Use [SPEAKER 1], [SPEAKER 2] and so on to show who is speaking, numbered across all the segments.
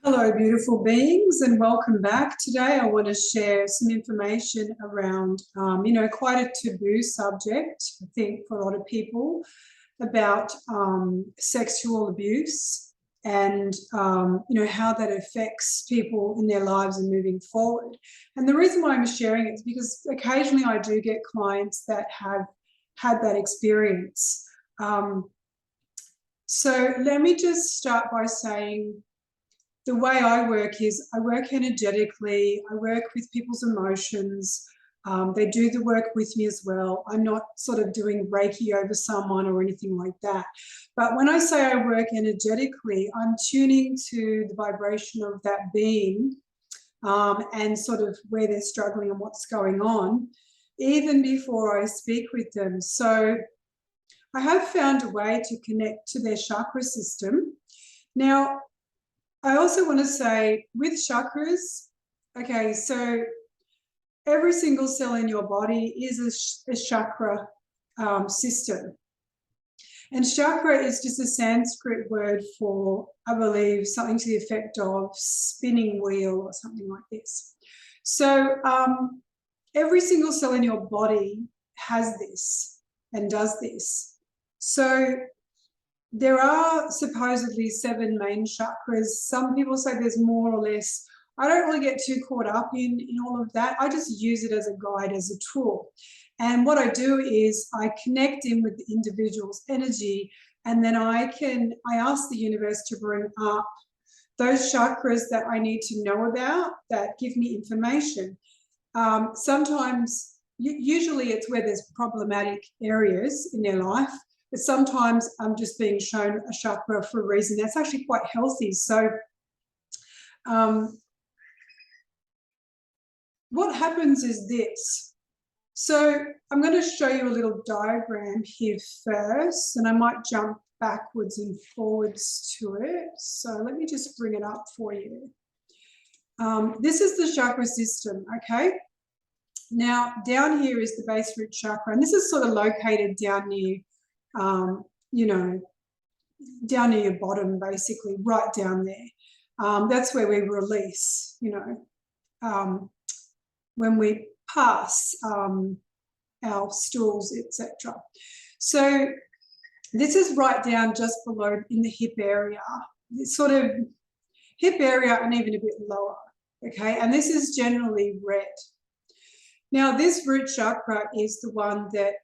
[SPEAKER 1] Hello, beautiful beings, and welcome back. Today I want to share some information around, quite a taboo subject, I think, for a lot of people, about sexual abuse and, how that affects people in their lives and moving forward. And the reason why I'm sharing it is because occasionally I do get clients that have had that experience. So let me just start by saying, the way I work is I work energetically, I work with people's emotions. They do the work with me as well. I'm not sort of doing Reiki over someone or anything like that. But when I say I work energetically, I'm tuning to the vibration of that being and sort of where they're struggling and what's going on, even before I speak with them. So I have found a way to connect to their chakra system. Now, I also want to say with chakras, okay, so every single cell in your body is a chakra system. And chakra is just a Sanskrit word for, I believe, something to the effect of spinning wheel or something like this. So every single cell in your body has this and does this. So there are supposedly 7 main chakras. Some people say there's more or less. I don't really get too caught up in all of that. I just use it as a guide, as a tool. And what I do is I connect in with the individual's energy, and then I ask the universe to bring up those chakras that I need to know about, that give me information. Sometimes, usually it's where there's problematic areas in their life. But sometimes I'm just being shown a chakra for a reason that's actually quite healthy. So what happens is this. So I'm going to show you a little diagram here first, and I might jump backwards and forwards to it. So let me just bring it up for you. This is the chakra system, okay? Now, down here is the base root chakra, and this is sort of located down near down near your bottom, basically, right down there. That's where we release, when we pass our stools, etc. So this is right down just below in the hip area, it's sort of hip area and even a bit lower, okay? And this is generally red. Now, this root chakra is the one that,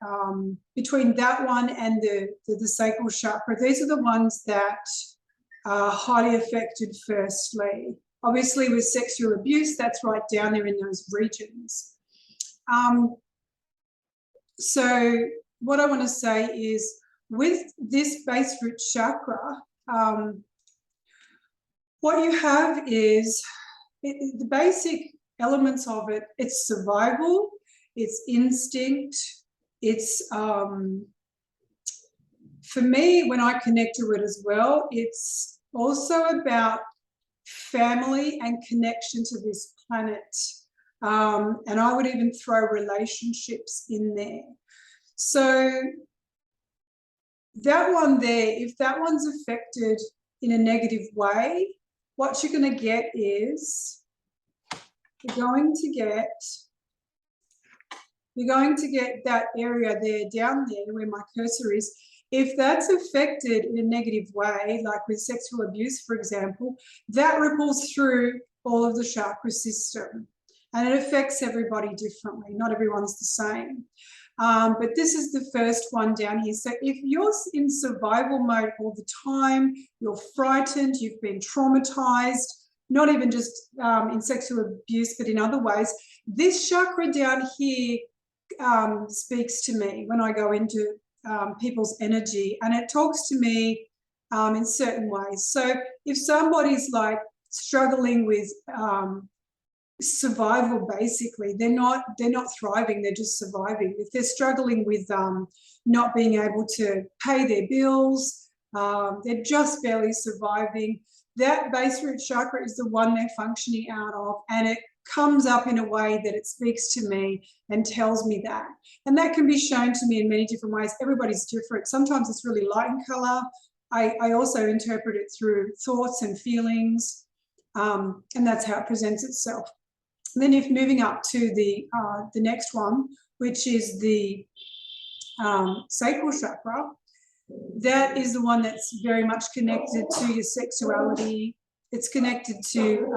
[SPEAKER 1] between that one and the sacral chakra, these are the ones that are highly affected firstly. Obviously, with sexual abuse, that's right down there in those regions. So what I want to say is, with this base root chakra, what you have is the basic elements of it. It's survival, it's instinct, it's for me, when I connect to it as well, it's also about family and connection to this planet, and I would even throw relationships in there. So that one there, if that one's affected in a negative way, what you're going to get is you're going to get that area there, down there where my cursor is. If that's affected in a negative way, like with sexual abuse, for example, that ripples through all of the chakra system, and it affects everybody differently. Not everyone's the same. But this is the first one down here. So if you're in survival mode all the time, you're frightened, you've been traumatized, not even just in sexual abuse, but in other ways, this chakra down here speaks to me when I go into people's energy, and it talks to me in certain ways. So if somebody's like struggling with survival, basically, they're not thriving, they're just surviving. If they're struggling with not being able to pay their bills, they're just barely surviving, that base root chakra is the one they're functioning out of, and it comes up in a way that it speaks to me and tells me that. And that can be shown to me in many different ways. Everybody's different. Sometimes it's really light in color. I also interpret it through thoughts and feelings. And that's how it presents itself. And then if moving up to the next one, which is the sacral chakra, that is the one that's very much connected to your sexuality. It's connected to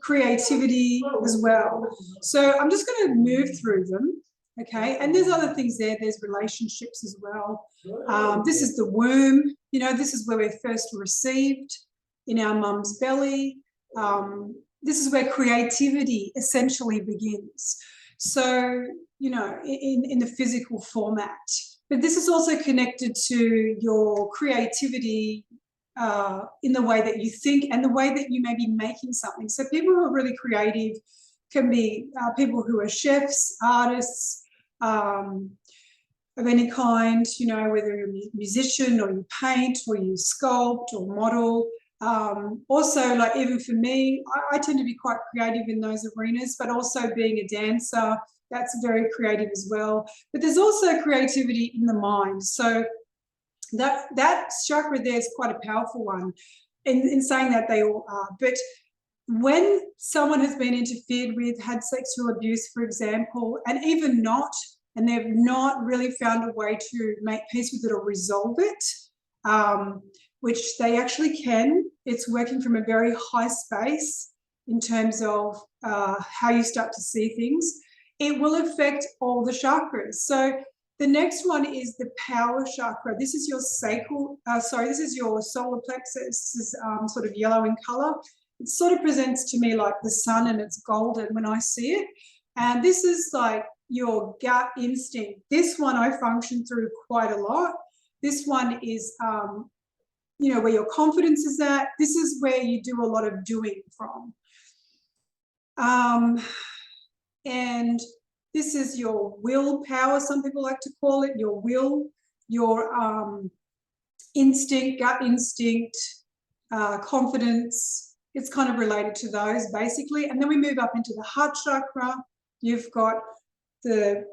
[SPEAKER 1] creativity as well. So I'm just going to move through them, okay? And there's other things there. There's relationships as well. This is the womb. You know, this is where we're first received in our mum's belly. This is where creativity essentially begins. So, you know, in the physical format. But this is also connected to your creativity in the way that you think and the way that you may be making something. So people who are really creative can be people who are chefs, artists, of any kind, you know, whether you're a musician or you paint or you sculpt or model. Also, like even for me, I tend to be quite creative in those arenas, but also being a dancer, that's very creative as well. But there's also creativity in the mind. So that chakra there is quite a powerful one in saying that they all are. But when someone has been interfered with, had sexual abuse, for example, and even not, and they've not really found a way to make peace with it or resolve it, which they actually can. It's working from a very high space in terms of how you start to see things. It will affect all the chakras. So the next one is the Power Chakra. This is your sacral, this is your solar plexus. This is sort of yellow in color. It sort of presents to me like the sun, and it's golden when I see it. And this is like your gut instinct. This one I function through quite a lot. This one is, you know, where your confidence is at. This is where you do a lot of doing from. And this is your willpower, some people like to call it, your will, your instinct, gut instinct, confidence. It's kind of related to those basically. And then we move up into the Heart Chakra. You've got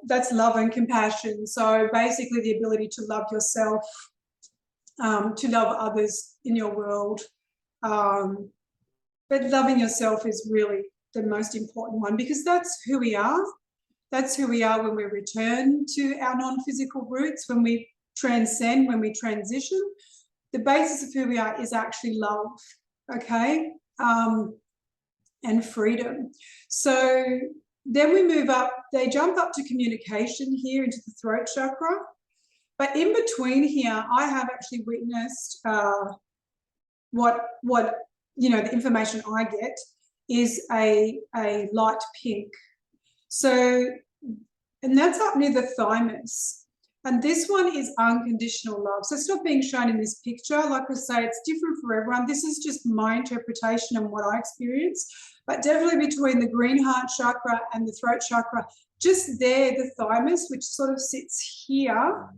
[SPEAKER 1] that's love and compassion. So basically the ability to love yourself, to love others in your world. But loving yourself is really the most important one, because that's who we are. That's who we are when we return to our non-physical roots, when we transcend, when we transition. The basis of who we are is actually love, okay? And freedom. So then we move up, they jump up to communication here into the throat chakra. But in between here, I have actually witnessed what you know, the information I get is a light pink. So, and that's up near the thymus. And this one is unconditional love. So it's not being shown in this picture. Like I say, it's different for everyone. This is just my interpretation and what I experience. But definitely between the green heart chakra and the throat chakra, just there, the thymus, which sort of sits here,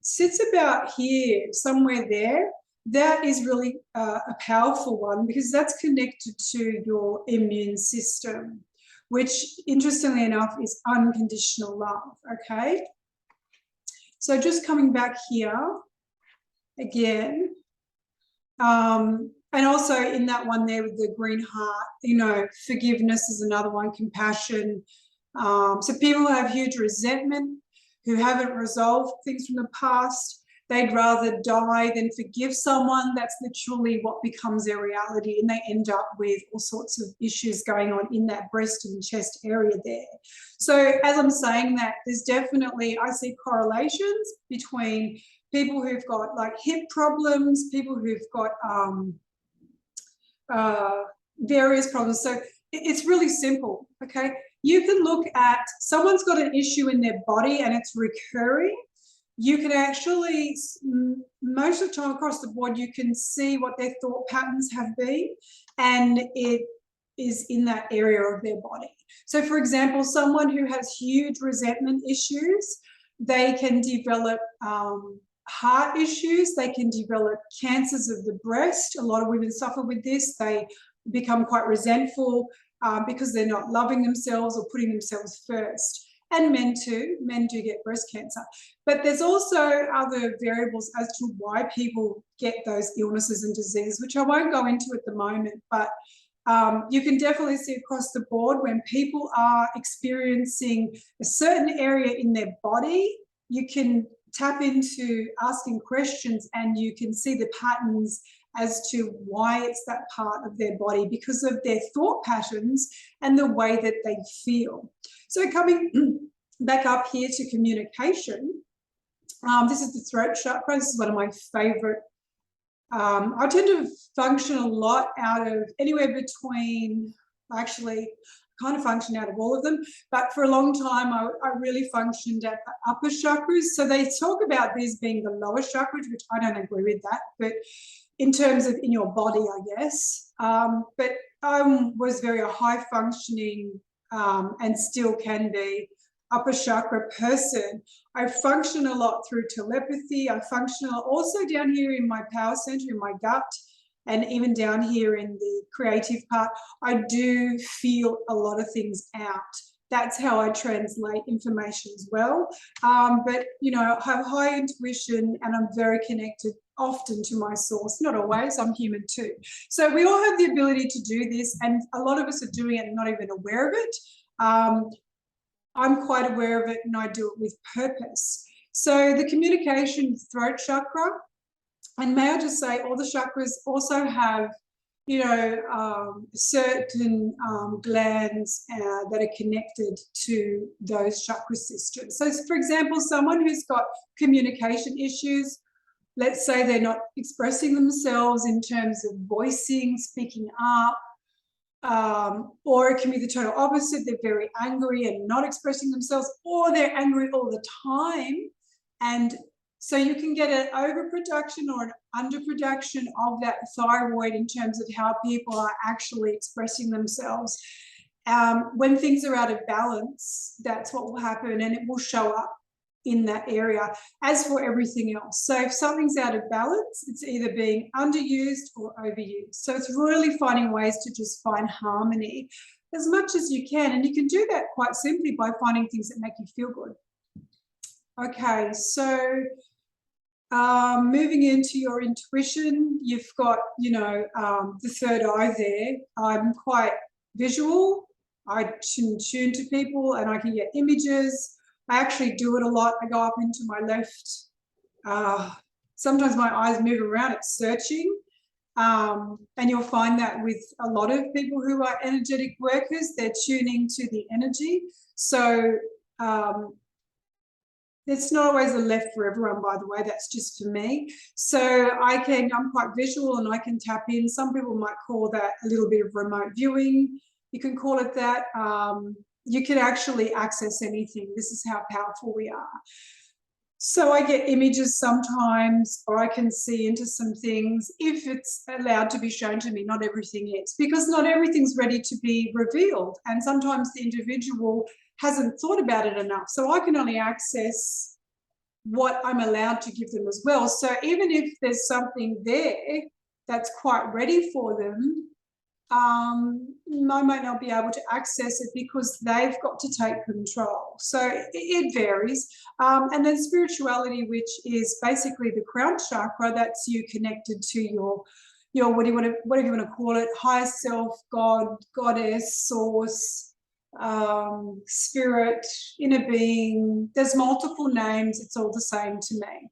[SPEAKER 1] sits about here, somewhere there. That is really a powerful one, because that's connected to your immune system, which interestingly enough is unconditional love, okay? So just coming back here again, and also in that one there with the green heart, you know, forgiveness is another one, compassion. So people who have huge resentment, who haven't resolved things from the past, they'd rather die than forgive someone. That's literally what becomes their reality, and they end up with all sorts of issues going on in that breast and chest area there. So as I'm saying that, there's definitely, I see correlations between people who've got like hip problems, people who've got various problems. So it's really simple, okay? You can look at, someone's got an issue in their body and it's recurring. You can actually, most of the time across the board, you can see what their thought patterns have been, and it is in that area of their body. So for example, someone who has huge resentment issues, they can develop heart issues, they can develop cancers of the breast. A lot of women suffer with this. They become quite resentful because they're not loving themselves or putting themselves first. and men too. Men do get breast cancer. But there's also other variables as to why people get those illnesses and diseases, which I won't go into at the moment. But you can definitely see across the board when people are experiencing a certain area in their body, you can tap into asking questions and you can see the patterns as to why it's that part of their body because of their thought patterns and the way that they feel. So coming back up here to communication, this is the throat chakra. This is one of my favorite. I tend to function a lot out of anywhere between, actually, kind of function out of all of them, but for a long time I really functioned at the upper chakras. So they talk about these being the lower chakras, which I don't agree with that, but in terms of in your body, I guess. But I was very a high functioning and still can be upper chakra person. I function a lot through telepathy. I function also down here in my power center, in my gut, and even down here in the creative part. I do feel a lot of things out. That's how I translate information as well. But, you know, I have high intuition and I'm very connected often to my source. Not always, I'm human too. So we all have the ability to do this, and a lot of us are doing it and not even aware of it. I'm quite aware of it and I do it with purpose. So the communication throat chakra, and may I just say all the chakras also have, you know, certain glands that are connected to those chakra systems. So for example, someone who's got communication issues, let's say they're not expressing themselves in terms of voicing, speaking up, or it can be the total opposite. They're very angry and not expressing themselves, or they're angry all the time. And so you can get an overproduction or an underproduction of that thyroid in terms of how people are actually expressing themselves. When things are out of balance, that's what will happen, and it will show up in that area, as for everything else. So if something's out of balance, it's either being underused or overused. So it's really finding ways to just find harmony as much as you can. And you can do that quite simply by finding things that make you feel good. Okay, so moving into your intuition, you've got, you know, the third eye there. I'm quite visual. I can tune to people and I can get images. I actually do it a lot. I go up into my left. Sometimes my eyes move around, it's searching. And you'll find that with a lot of people who are energetic workers, they're tuning to the energy. So it's not always a left for everyone, by the way, that's just for me. So I'm quite visual and I can tap in. Some people might call that a little bit of remote viewing. You can call it that. You can actually access anything. This is how powerful we are. So I get images sometimes, or I can see into some things if it's allowed to be shown to me. Not everything is, because not everything's ready to be revealed. And sometimes the individual hasn't thought about it enough. So I can only access what I'm allowed to give them as well. So even if there's something there that's quite ready for them, I might not be able to access it because they've got to take control. So it varies. And then spirituality, which is basically the crown chakra, that's you connected to your whatever you want to call it, higher self, God, goddess, source, spirit, inner being. There's multiple names. It's all the same to me.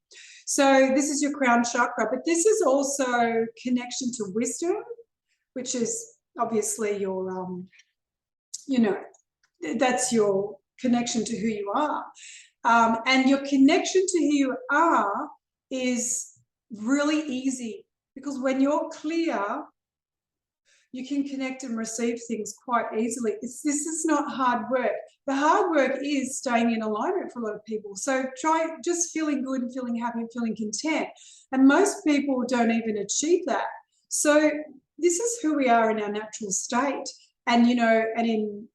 [SPEAKER 1] So this is your crown chakra, but this is also connection to wisdom, which is obviously your, you know, that's your connection to who you are. And your connection to who you are is really easy because when you're clear, you can connect and receive things quite easily. This is not hard work. The hard work is staying in alignment for a lot of people. So try just feeling good and feeling happy and feeling content. And most people don't even achieve that. So this is who we are in our natural state. And, you know,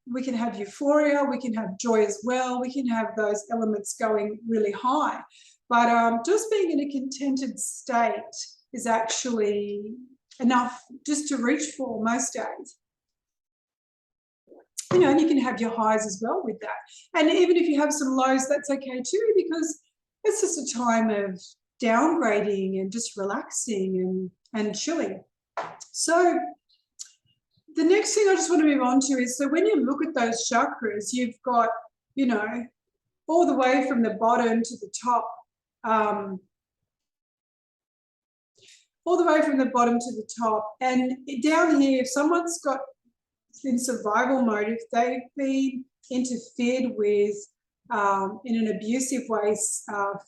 [SPEAKER 1] we can have euphoria, we can have joy as well. We can have those elements going really high. But just being in a contented state is actually enough just to reach for most days. you know, and you can have your highs as well with that. And even if you have some lows, that's okay too, because it's just a time of downgrading and just relaxing and chilling. So the next thing I just want to move on to is, so when you look at those chakras, you've got, you know, all the way from the bottom to the top, all the way from the bottom to the top. And down here, if someone's got in survival mode, if they've been interfered with in an abusive way,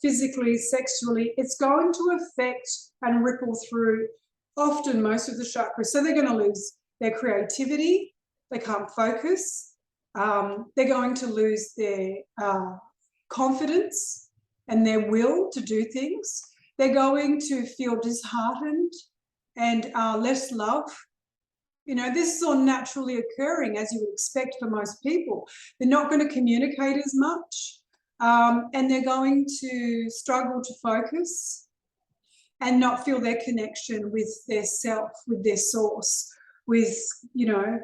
[SPEAKER 1] physically, sexually, it's going to affect and ripple through often most of the chakras. So they're going to lose their creativity, they can't focus, they're going to lose their confidence and their will to do things. They're going to feel disheartened and less love. You know, this is all naturally occurring, as you would expect for most people. They're not going to communicate as much, and they're going to struggle to focus and not feel their connection with their self, with their source, with, you know,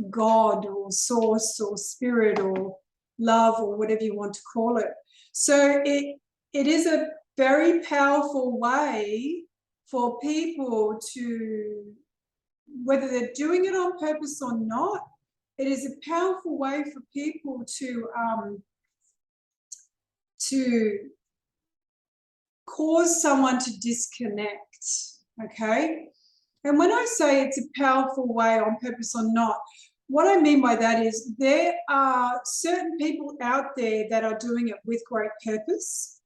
[SPEAKER 1] God or source or spirit or love or whatever you want to call it. So it is a very powerful way for people to, whether they're doing it on purpose or not, it is a powerful way for people to cause someone to disconnect, okay? And when I say it's a powerful way on purpose or not, what I mean by that is there are certain people out there that are doing it with great purpose.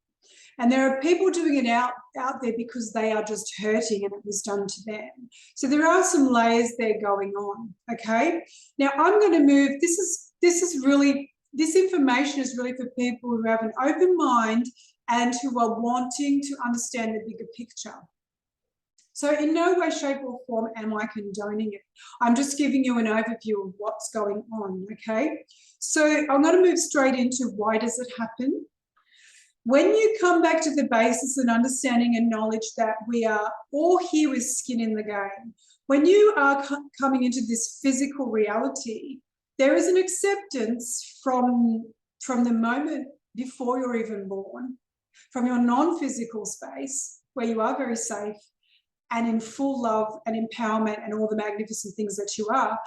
[SPEAKER 1] And there are people doing it out there because they are just hurting and it was done to them. So there are some layers there going on, okay? Now I'm going to move, this information is really for people who have an open mind and who are wanting to understand the bigger picture. So in no way, shape or form am I condoning it. I'm just giving you an overview of what's going on, okay? So I'm going to move straight into why does it happen? When you come back to the basis and understanding and knowledge that we are all here with skin in the game, when you are coming into this physical reality, there is an acceptance from the moment before you're even born, from your non-physical space where you are very safe and in full love and empowerment and all the magnificent things that you are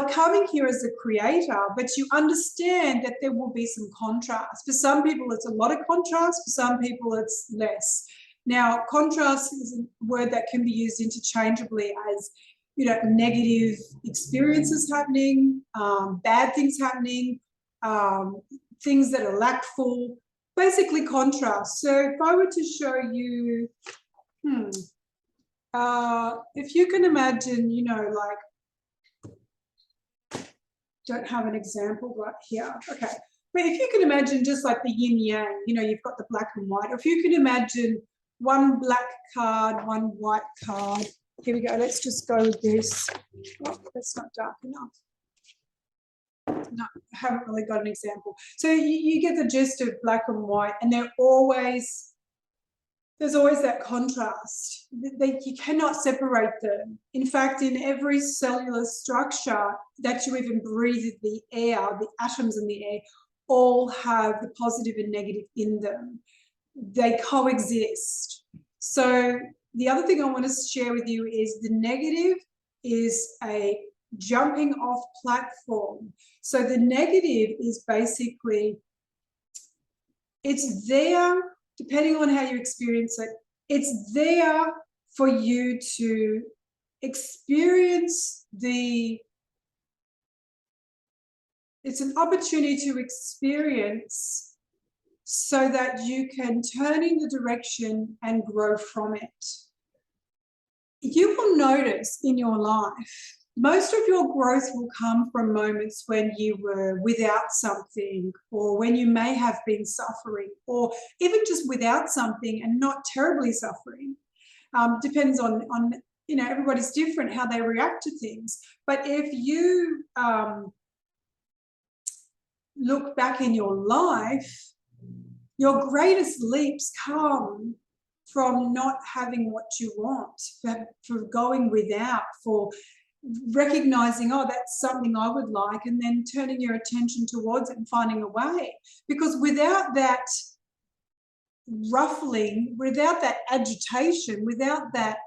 [SPEAKER 1] coming here as a creator, but you understand that there will be some contrast. For some people, it's a lot of contrast. For some people, it's less. Now, contrast is a word that can be used interchangeably as, you know, negative experiences happening, bad things happening, things that are lackful, basically contrast. So if I were to show you, if you can imagine, you know, like, don't have an example right here. Okay. But if you can imagine just like the yin yang, you know, you've got the black and white. Or if you can imagine one black card, one white card. Here we go. Let's just go with this. Oh, that's not dark enough. No, I haven't really got an example. So you get the gist of black and white, and there's always that contrast. You cannot separate them. In fact, in every cellular structure that you even breathe, the air, the atoms in the air, all have the positive and negative in them. They coexist. So the other thing I want to share with you is the negative is a jumping off platform. So the negative is basically, it's there, depending on how you experience it, it's there for you to experience it's an opportunity to experience so that you can turn in the direction and grow from it. You will notice in your life, most of your growth will come from moments when you were without something, or when you may have been suffering, or even just without something and not terribly suffering. Depends on, you know, everybody's different how they react to things. But if you look back in your life, your greatest leaps come from not having what you want, for going without, for recognizing, oh, that's something I would like, and then turning your attention towards it and finding a way. Because without that ruffling, without that agitation, without that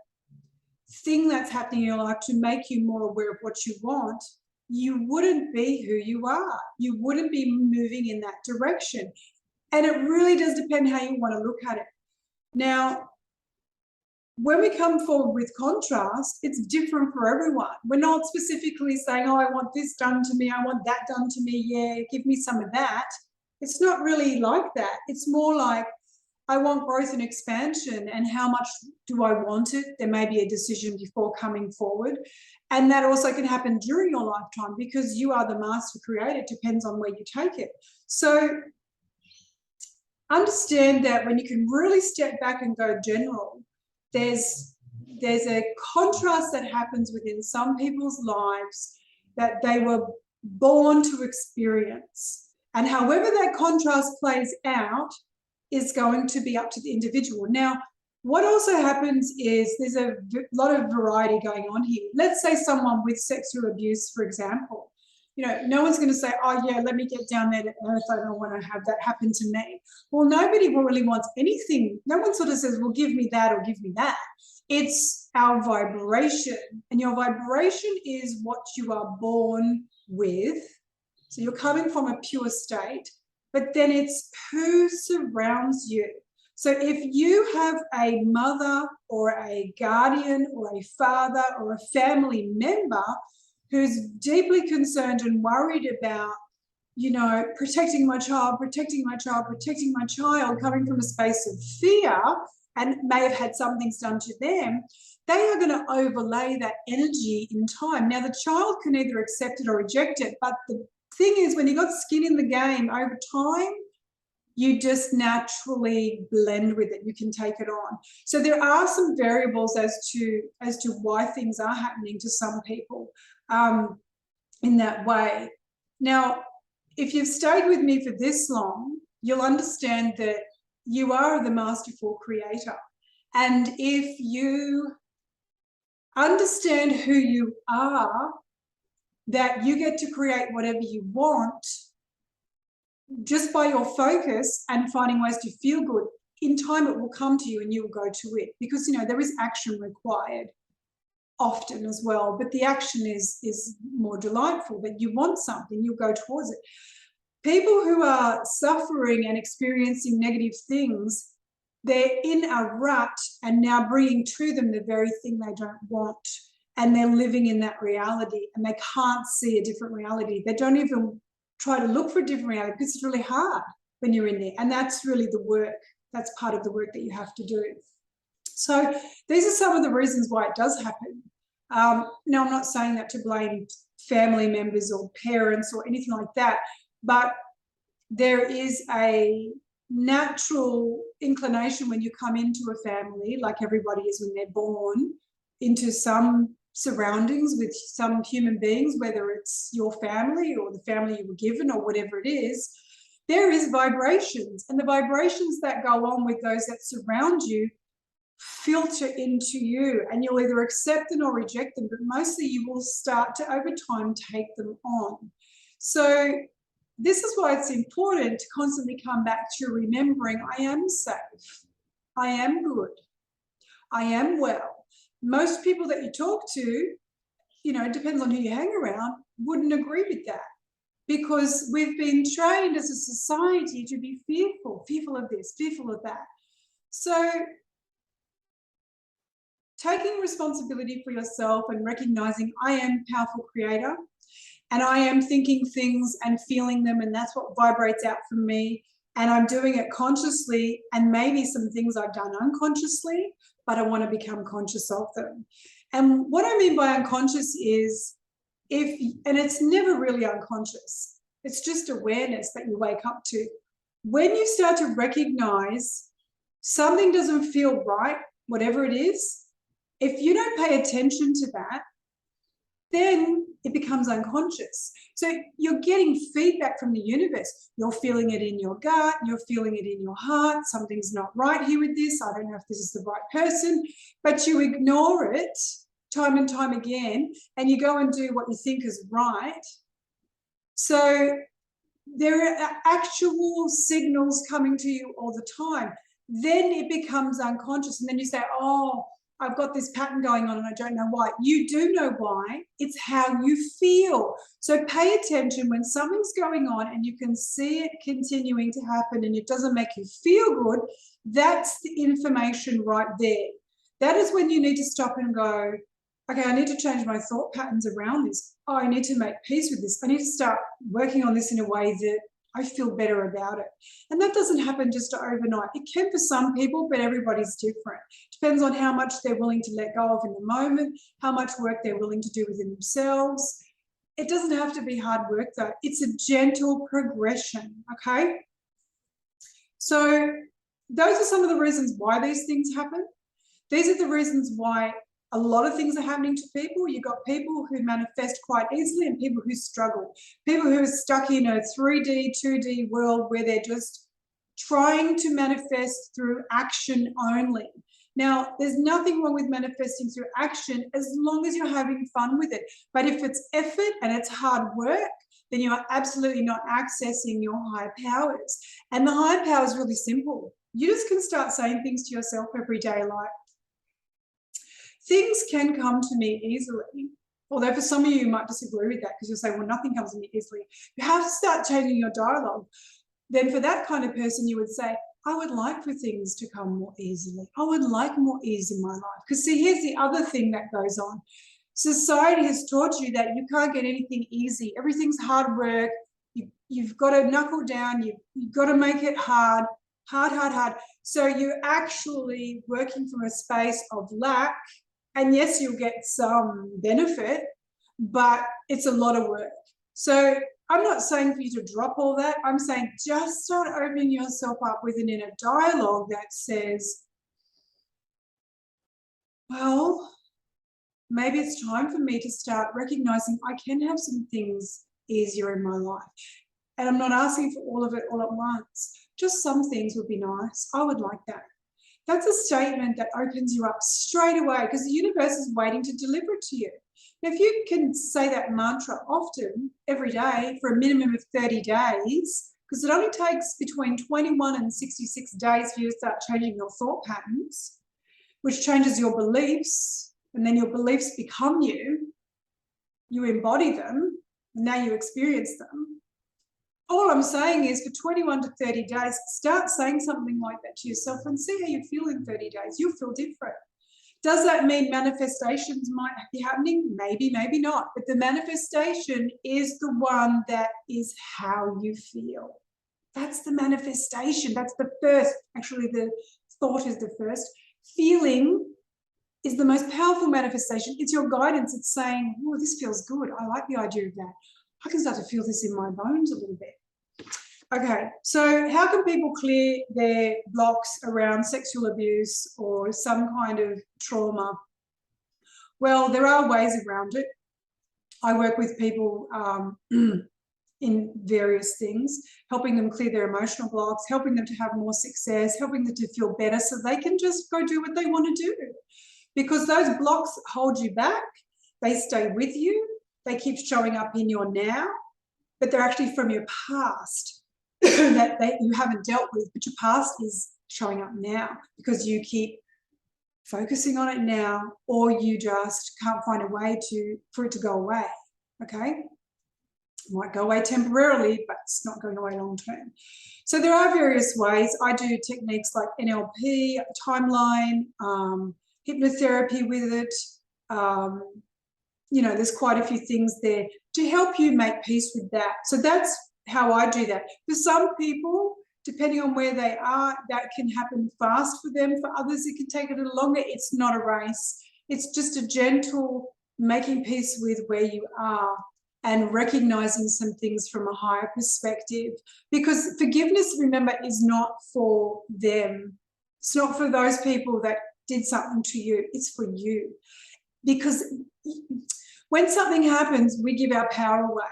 [SPEAKER 1] thing that's happening in your life to make you more aware of what you want, you wouldn't be who you are. You wouldn't be moving in that direction. And it really does depend how you want to look at it. Now, when we come forward with contrast, it's different for everyone. We're not specifically saying, oh, I want this done to me, I want that done to me, yeah, give me some of that. It's not really like that. It's more like, I want growth and expansion, and how much do I want it? There may be a decision before coming forward. And that also can happen during your lifetime, because you are the master creator. It depends on where you take it. So understand that when you can really step back and go general, there's a contrast that happens within some people's lives that they were born to experience. And however that contrast plays out is going to be up to the individual. Now, what also happens is there's a lot of variety going on here. Let's say someone with sexual abuse, for example. You know, no one's going to say, oh, yeah, let me get down there to earth. I don't want to have that happen to me. Well, nobody really wants anything. No one sort of says, well, give me that or give me that. It's our vibration. And your vibration is what you are born with. So you're coming from a pure state, but then it's who surrounds you. So if you have a mother or a guardian or a father or a family member who's deeply concerned and worried about, you know, protecting my child, coming from a space of fear, and may have had some things done to them, they are going to overlay that energy in time. Now, the child can either accept it or reject it, but the thing is, when you've got skin in the game, over time, you just naturally blend with it. You can take it on. So there are some variables as to why things are happening to some people in that way. Now, if you've stayed with me for this long, you'll understand that you are the masterful creator. And if you understand who you are, that you get to create whatever you want just by your focus and finding ways to feel good, in time it will come to you and you will go to it. Because, you know, there is action required often as well, but the action is more delightful. That you want something, you'll go towards it. People who are suffering and experiencing negative things, they're in a rut and now bringing to them the very thing they don't want. And they're living in that reality and they can't see a different reality. They don't even try to look for a different reality because it's really hard when you're in there. And that's really the work. That's part of the work that you have to do. So these are some of the reasons why it does happen. Now, I'm not saying that to blame family members or parents or anything like that, but there is a natural inclination when you come into a family, like everybody is when they're born, into some surroundings with some human beings, whether it's your family or the family you were given or whatever it is. There is vibrations, and the vibrations that go on with those that surround you filter into you, and you'll either accept them or reject them, but mostly you will start to, over time, take them on. So this is why it's important to constantly come back to remembering, I am safe, I am good, I am well. Most people that you talk to, you know, it depends on who you hang around, wouldn't agree with that, because we've been trained as a society to be fearful of this, fearful of that. So taking responsibility for yourself and recognizing I am a powerful creator and I am thinking things and feeling them, and that's what vibrates out from me, and I'm doing it consciously, and maybe some things I've done unconsciously, but I want to become conscious of them. And what I mean by unconscious is, and it's never really unconscious, it's just awareness that you wake up to. When you start to recognize something doesn't feel right, whatever it is, if you don't pay attention to that, then it becomes unconscious. So you're getting feedback from the universe. You're feeling it in your gut, you're feeling it in your heart, something's not right here with this, I don't know if this is the right person, but you ignore it time and time again, and you go and do what you think is right. So there are actual signals coming to you all the time. Then it becomes unconscious, and then you say, oh, I've got this pattern going on and I don't know why. You do know why. It's how you feel. So pay attention when something's going on and you can see it continuing to happen and it doesn't make you feel good. That's the information right there. That is when you need to stop and go, okay, I need to change my thought patterns around this. Oh, I need to make peace with this. I need to start working on this in a way that I feel better about it. And that doesn't happen just overnight. It can for some people, but everybody's different. Depends on how much they're willing to let go of in the moment, how much work they're willing to do within themselves. It doesn't have to be hard work though. It's a gentle progression, okay? So those are some of the reasons why these things happen. These are the reasons why a lot of things are happening to people. You've got people who manifest quite easily and people who struggle. People who are stuck in a 3D, 2D world where they're just trying to manifest through action only. Now, there's nothing wrong with manifesting through action as long as you're having fun with it. But if it's effort and it's hard work, then you are absolutely not accessing your higher powers. And the higher power is really simple. You just can start saying things to yourself every day like, things can come to me easily. Although for some of you might disagree with that because you'll say, well, nothing comes to me easily. You have to start changing your dialogue. Then for that kind of person, you would say, I would like for things to come more easily. I would like more ease in my life. Because see, here's the other thing that goes on. Society has taught you that you can't get anything easy. Everything's hard work. You've got to knuckle down. You've got to make it hard. Hard. So you're actually working from a space of lack. And yes, you'll get some benefit, but it's a lot of work. So I'm not saying for you to drop all that. I'm saying just start opening yourself up with an inner dialogue that says, well, maybe it's time for me to start recognizing I can have some things easier in my life. And I'm not asking for all of it all at once. Just some things would be nice. I would like that. That's a statement that opens you up straight away because the universe is waiting to deliver it to you. Now, if you can say that mantra often, every day, for a minimum of 30 days, because it only takes between 21 and 66 days for you to start changing your thought patterns, which changes your beliefs, and then your beliefs become you, you embody them, and now you experience them. All I'm saying is for 21 to 30 days, start saying something like that to yourself and see how you feel in 30 days. You'll feel different. Does that mean manifestations might be happening? Maybe, maybe not. But the manifestation is the one that is how you feel. That's the manifestation. That's the first. Actually, the thought is the first. Feeling is the most powerful manifestation. It's your guidance. It's saying, oh, this feels good. I like the idea of that. I can start to feel this in my bones a little bit. Okay, so how can people clear their blocks around sexual abuse or some kind of trauma? Well, there are ways around it. I work with people in various things, helping them clear their emotional blocks, helping them to have more success, helping them to feel better so they can just go do what they want to do. Because those blocks hold you back, they stay with you, they keep showing up in your now, but they're actually from your past that you haven't dealt with, but your past is showing up now because you keep focusing on it now, or you just can't find a way for it to go away, okay? It might go away temporarily, but it's not going away long term. So there are various ways. I do techniques like NLP, timeline, hypnotherapy with it. You know, there's quite a few things there to help you make peace with that. So that's how I do that. For some people, depending on where they are, that can happen fast for them. For others, it can take a little longer. It's not a race. It's just a gentle making peace with where you are and recognizing some things from a higher perspective. Because forgiveness, remember, is not for them. It's not for those people that did something to you. It's for you. Because when something happens, we give our power away.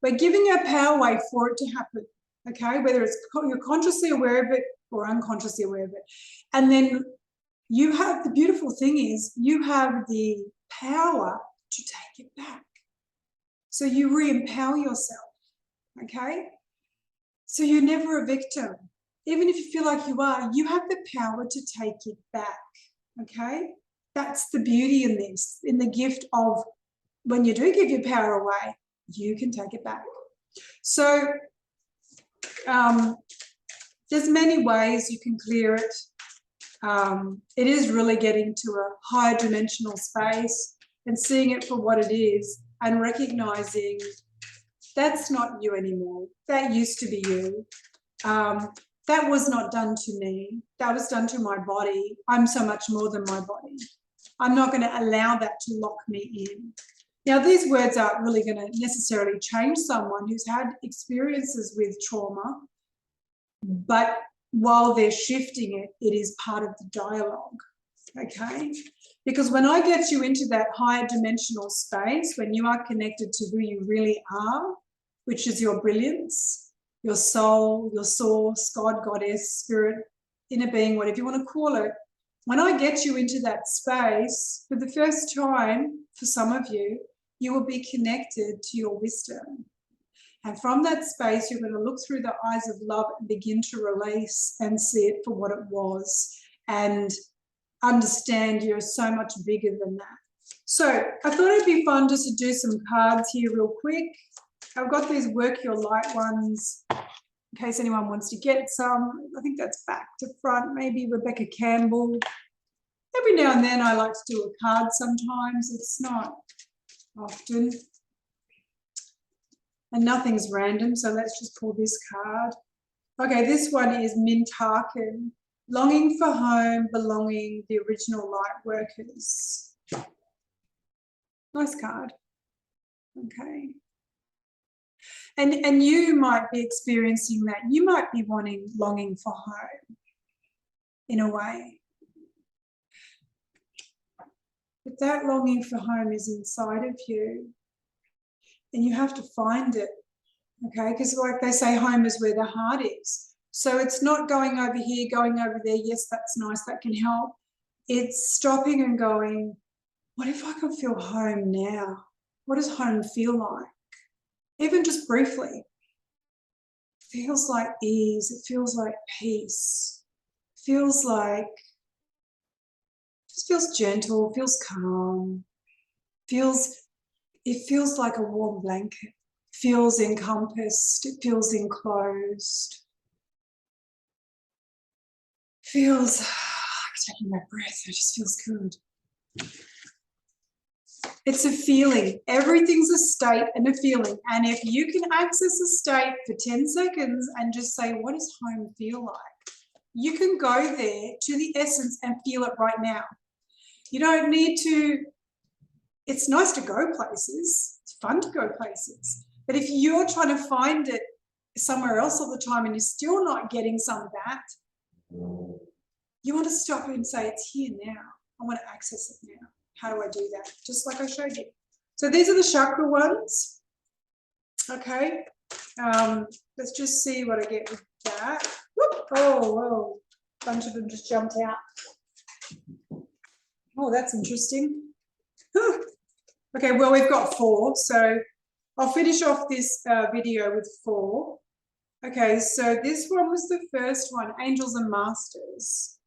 [SPEAKER 1] We're giving our power away for it to happen, okay? Whether it's you're consciously aware of it or unconsciously aware of it. And then you have, the beautiful thing is you have the power to take it back. So you re-empower yourself, okay? So you're never a victim. Even if you feel like you are, you have the power to take it back, okay? That's the beauty in this, in the gift of when you do give your power away, you can take it back. So there's many ways you can clear it. It is really getting to a higher dimensional space and seeing it for what it is and recognizing that's not you anymore. That used to be you. That was not done to me. That was done to my body. I'm so much more than my body. I'm not going to allow that to lock me in. Now, these words aren't really going to necessarily change someone who's had experiences with trauma, but while they're shifting it, it is part of the dialogue, okay? Because when I get you into that higher dimensional space, when you are connected to who you really are, which is your brilliance, your soul, your source, God, goddess, spirit, inner being, whatever you want to call it, when I get you into that space, for the first time, for some of you, you will be connected to your wisdom. And from that space, you're going to look through the eyes of love and begin to release and see it for what it was and understand you're so much bigger than that. So I thought it'd be fun just to do some cards here real quick. I've got these Work Your Light ones in case anyone wants to get some. I think that's back to front, maybe Rebecca Campbell. Every now and then I like to do a card sometimes. It's not often. And nothing's random, so let's just pull this card. Okay, this one is Mint Harkin, Longing for Home, Belonging, the Original Light Workers. Nice card. Okay. And you might be experiencing that. You might be longing for home in a way. But that longing for home is inside of you. And you have to find it, okay? Because like they say, home is where the heart is. So it's not going over here, going over there. Yes, that's nice, that can help. It's stopping and going, what if I could feel home now? What does home feel like? Even just briefly. It feels like ease. It feels like peace. It feels like, just feels gentle, feels calm, it feels like a warm blanket, feels encompassed, it feels enclosed, feels like taking that breath, it just feels good. It's a feeling. Everything's a state and a feeling. And if you can access a state for 10 seconds and just say, what does home feel like? You can go there to the essence and feel it right now. You don't need to, it's nice to go places. It's fun to go places. But if you're trying to find it somewhere else all the time and you're still not getting some of that, you want to stop and say, it's here now. I want to access it now. How do I do that? Just like I showed you. So these are the chakra ones. Okay. Let's just see what I get with that. Whoop. Oh, whoa. A bunch of them just jumped out. Oh, that's interesting. Okay, well, we've got 4. So I'll finish off this video with 4. Okay, so this one was the first one, Angels and Masters.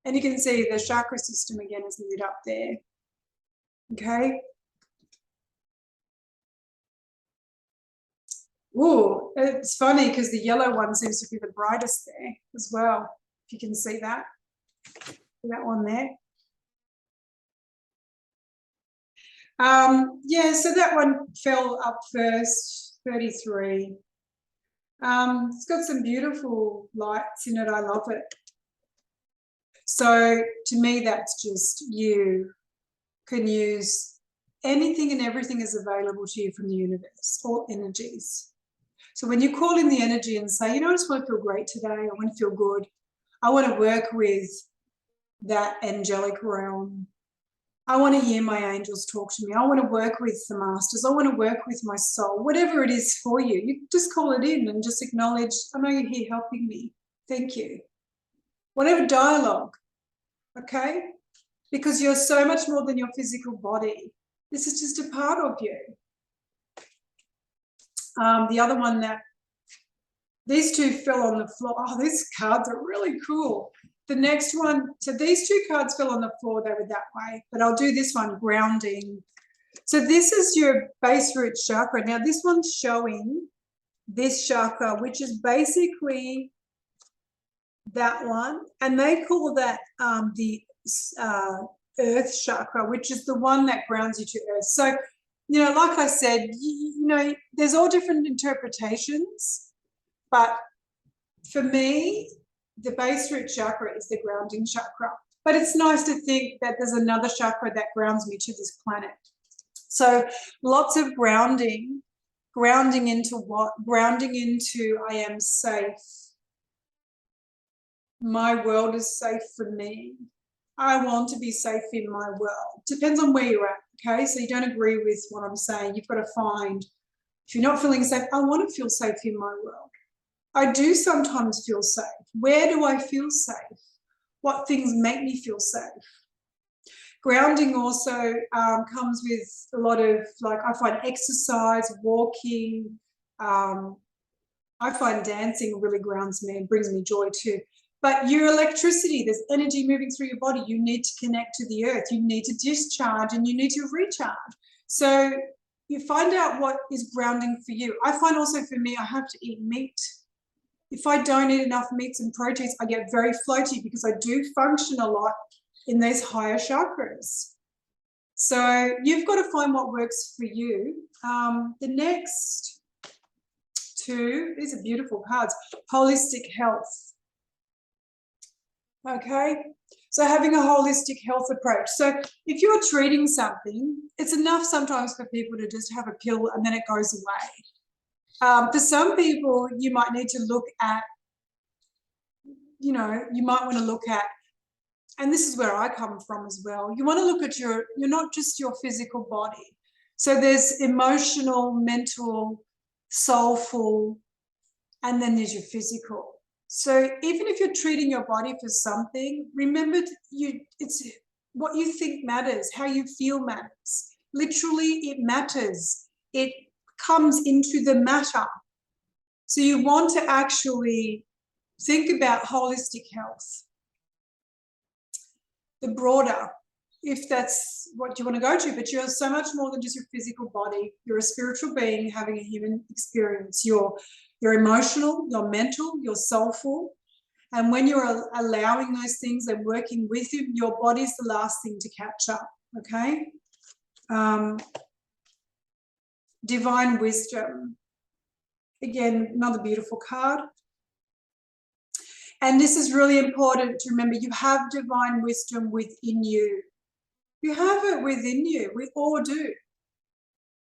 [SPEAKER 1] And you can see the chakra system again is lit up there. Okay. Ooh, it's funny because the yellow one seems to be the brightest there as well. If you can see that. That one there. Yeah, so that one fell up first, 33. It's got some beautiful lights in it. I love it. So to me, that's just you can use anything and everything is available to you from the universe, all energies. So when you call in the energy and say, you know, I just want to feel great today. I want to feel good. I want to work with that angelic realm. I want to hear my angels talk to me. I want to work with the masters. I want to work with my soul. Whatever it is for you, you just call it in and just acknowledge, I know you're here helping me. Thank you. Whatever dialogue, okay? because you're so much more than your physical body. This is just a part of you. The other one that, these two fell on the floor. Oh, these cards are really cool. The next one, so these two cards fell on the floor, they were that way, but I'll do this one, grounding. So this is your base root chakra. Now this one's showing this chakra, which is basically that one, and they call that the earth chakra, which is the one that grounds you to earth. So, you know, like I said, you know, there's all different interpretations, but for me, the base root chakra is the grounding chakra. But it's nice to think that there's another chakra that grounds me to this planet. So lots of grounding. Grounding into what? Grounding into I am safe. My world is safe for me. I want to be safe in my world. Depends on where you're at, okay? So you don't agree with what I'm saying. You've got to find, if you're not feeling safe, I want to feel safe in my world. I do sometimes feel safe. Where do I feel safe? What things make me feel safe? Grounding also comes with a lot of, like, I find exercise, walking, I find dancing really grounds me and brings me joy too. But your electricity, there's energy moving through your body. You need to connect to the earth. You need to discharge and you need to recharge. So you find out what is grounding for you. I find also for me, I have to eat meat. If I don't eat enough meats and proteins, I get very floaty because I do function a lot in these higher chakras. So you've got to find what works for you. The next two, these are beautiful cards, holistic health. Okay, so having a holistic health approach. So if you're treating something, it's enough sometimes for people to just have a pill and then it goes away. For some people, you might need to look at, you know, you might want to look at, and this is where I come from as well. You want to look at you're not just your physical body. So there's emotional, mental, soulful, and then there's your physical. So even if you're treating your body for something, remember it's what you think matters, how you feel matters. Literally, it matters. It comes into the matter. So you want to actually think about holistic health. The broader, if that's what you want to go to, but you're so much more than just your physical body. You're a spiritual being having a human experience. You're emotional, you're mental, you're soulful. And when you're allowing those things and working with you, your body's the last thing to catch up, okay? Divine wisdom. Again, another beautiful card. And this is really important to remember. You have divine wisdom within you. You have it within you. We all do.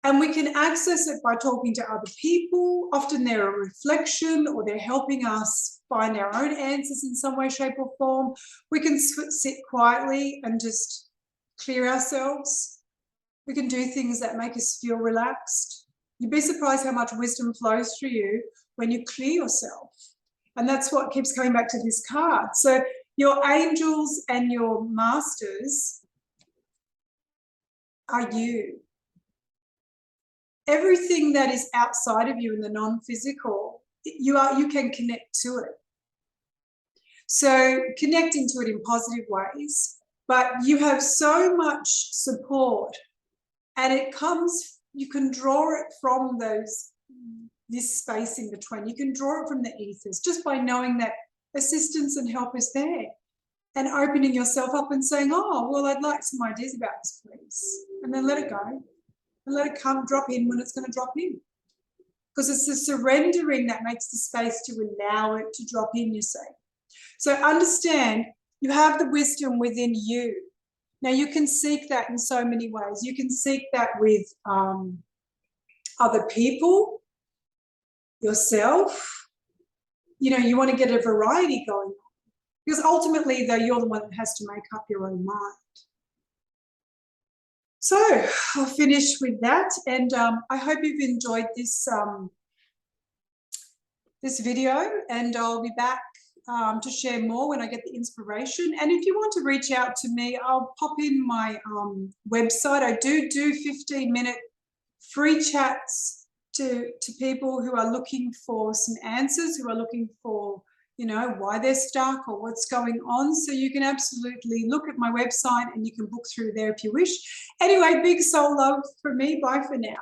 [SPEAKER 1] And we can access it by talking to other people. Often they're a reflection or they're helping us find our own answers in some way, shape or form. We can sit quietly and just clear ourselves. We can do things that make us feel relaxed. You'd be surprised how much wisdom flows through you when you clear yourself. And that's what keeps coming back to this card. So your angels and your masters are you. Everything that is outside of you in the non-physical, you can connect to it. So connecting to it in positive ways, but you have so much support and it comes, you can draw it from this space in between. You can draw it from the ethers just by knowing that assistance and help is there and opening yourself up and saying, oh, well, I'd like some ideas about this, please. And then let it go. And let it come, drop in when it's going to drop in. Because it's the surrendering that makes the space to allow it to drop in, you see. So understand you have the wisdom within you. Now, you can seek that in so many ways. You can seek that with other people, yourself. You know, you want to get a variety going on. Because ultimately, though, you're the one that has to make up your own mind. So I'll finish with that, and I hope you've enjoyed this this video, and I'll be back to share more when I get the inspiration. And if you want to reach out to me, I'll pop in my website. I do 15-minute free chats to people who are looking for some answers, who are looking for, why they're stuck or what's going on. So you can absolutely look at my website and you can book through there if you wish. Anyway, big soul love from me. Bye for now.